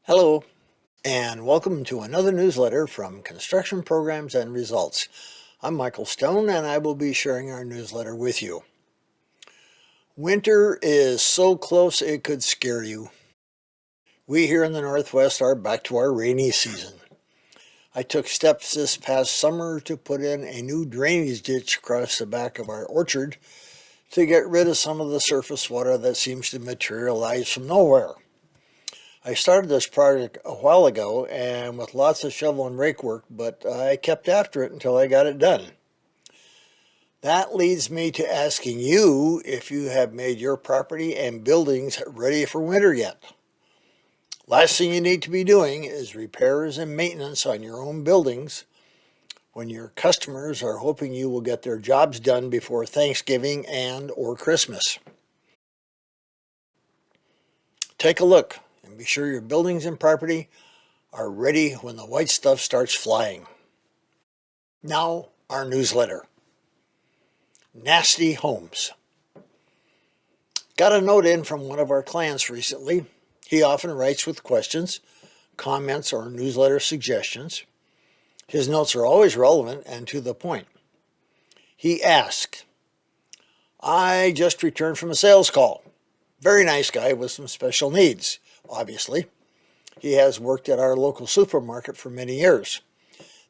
Hello, and welcome to another newsletter from Construction Programs and Results. I'm Michael Stone, and I will be sharing our newsletter with you. Winter is so close it could scare you. We here in the Northwest are back to our rainy season. I took steps this past summer to put in a new drainage ditch across the back of our orchard to get rid of some of the surface water that seems to materialize from nowhere. I started this project a while ago and with lots of shovel and rake work, but I kept after it until I got it done. That leads me to asking you if you have made your property and buildings ready for winter yet. Last thing you need to be doing is repairs and maintenance on your own buildings when your customers are hoping you will get their jobs done before Thanksgiving and or Christmas. Take a look and be sure your buildings and property are ready when the white stuff starts flying. Now, our newsletter. Nasty homes. Got a note in from one of our clients recently. He often writes with questions, comments, or newsletter suggestions. His notes are always relevant and to the point. He asked, I just returned from a sales call. Very nice guy with some special needs, obviously. He has worked at our local supermarket for many years.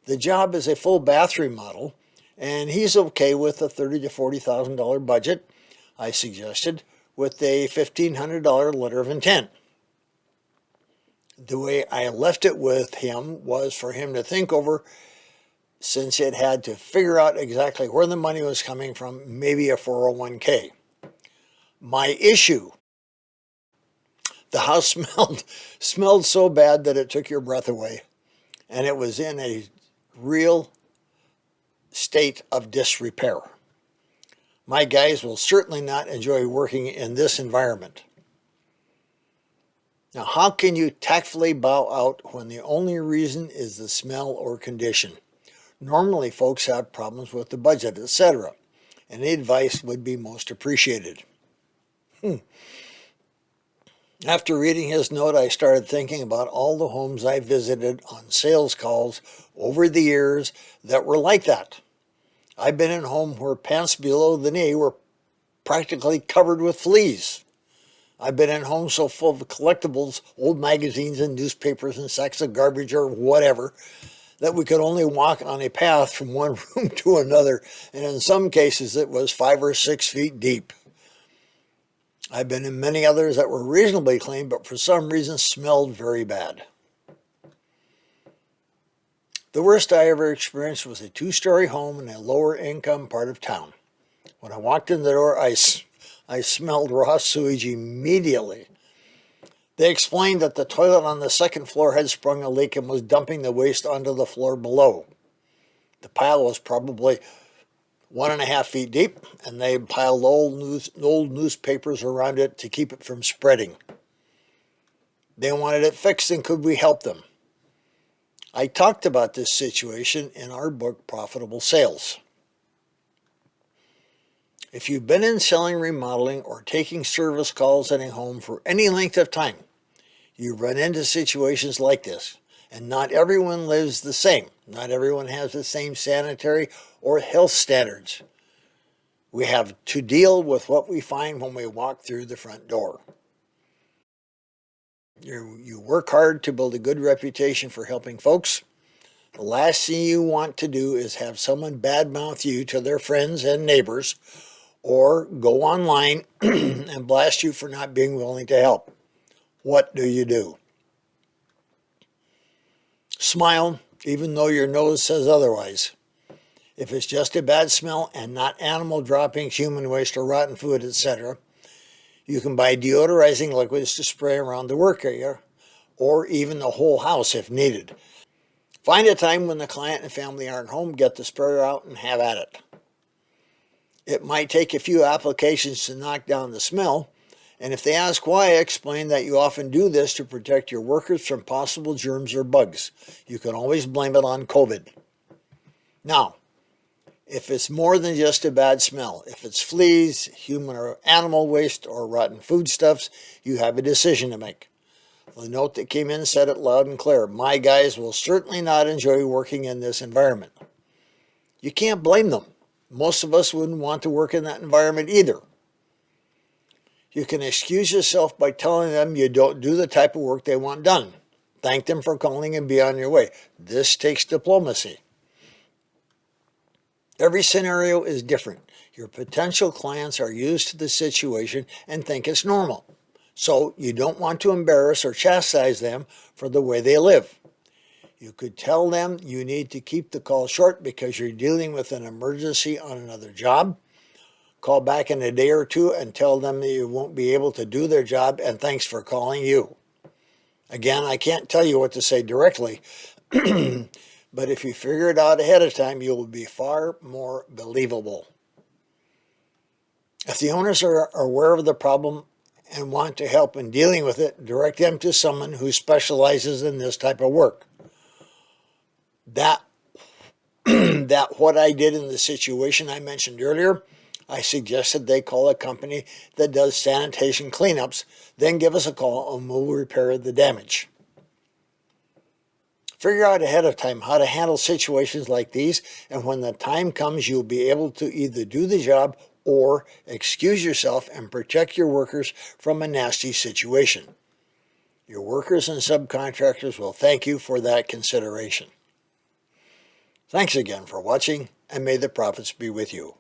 The job is a full bath remodel, and he's okay with a $30,000 to $40,000 budget, I suggested, with a $1,500 letter of intent. The way I left it with him was for him to think over, since it had to figure out exactly where the money was coming from, maybe a 401k. My issue: the house smelled so bad that it took your breath away, and it was in a real state of disrepair. My guys will certainly not enjoy working in this environment. Now, how can you tactfully bow out when the only reason is the smell or condition? Normally, folks have problems with the budget, etc. Any advice would be most appreciated. After reading his note, I started thinking about all the homes I visited on sales calls over the years that were like that. I've been in homes where pants below the knee were practically covered with fleas. I've been in homes so full of collectibles, old magazines and newspapers and sacks of garbage or whatever, that we could only walk on a path from one room to another, and in some cases it was 5 or 6 feet deep. I've been in many others that were reasonably clean, but for some reason smelled very bad. The worst I ever experienced was a 2-story home in a lower income part of town. When I walked in the door, I smelled raw sewage immediately. They explained that the toilet on the second floor had sprung a leak and was dumping the waste onto the floor below. The pile was probably 1.5 feet deep, and they piled old newspapers around it to keep it from spreading. They wanted it fixed, and could we help them? I talked about this situation in our book, Profitable Sales. If you've been in selling, remodeling, or taking service calls in a home for any length of time, you run into situations like this. And not everyone lives the same. Not everyone has the same sanitary or health standards. We have to deal with what we find when we walk through the front door. You work hard to build a good reputation for helping folks. The last thing you want to do is have someone badmouth you to their friends and neighbors, or go online and blast you for not being willing to help. What do? Smile, even though your nose says otherwise. If it's just a bad smell and not animal droppings, human waste, or rotten food, etc., you can buy deodorizing liquids to spray around the work area, or even the whole house if needed. Find a time when the client and family aren't home, get the sprayer out, and have at it. It might take a few applications to knock down the smell, and if they ask why, explain that you often do this to protect your workers from possible germs or bugs. You can always blame it on COVID. Now, if it's more than just a bad smell, if it's fleas, human or animal waste, or rotten foodstuffs, you have a decision to make. The note that came in said it loud and clear: "My guys will certainly not enjoy working in this environment." You can't blame them. Most of us wouldn't want to work in that environment either. You can excuse yourself by telling them you don't do the type of work they want done. Thank them for calling and be on your way. This takes diplomacy. Every scenario is different. Your potential clients are used to the situation and think it's normal. So you don't want to embarrass or chastise them for the way they live. You could tell them you need to keep the call short because you're dealing with an emergency on another job. Call back in a day or two and tell them that you won't be able to do their job and thanks for calling you. Again, I can't tell you what to say directly, but if you figure it out ahead of time, you will be far more believable. If the owners are aware of the problem and want to help in dealing with it, direct them to someone who specializes in this type of work. That what I did in the situation I mentioned earlier, I suggested they call a company that does sanitation cleanups, then give us a call and we'll repair the damage. Figure out ahead of time how to handle situations like these, and when the time comes, you'll be able to either do the job or excuse yourself and protect your workers from a nasty situation. Your workers and subcontractors will thank you for that consideration. Thanks again for watching, and may the profits be with you.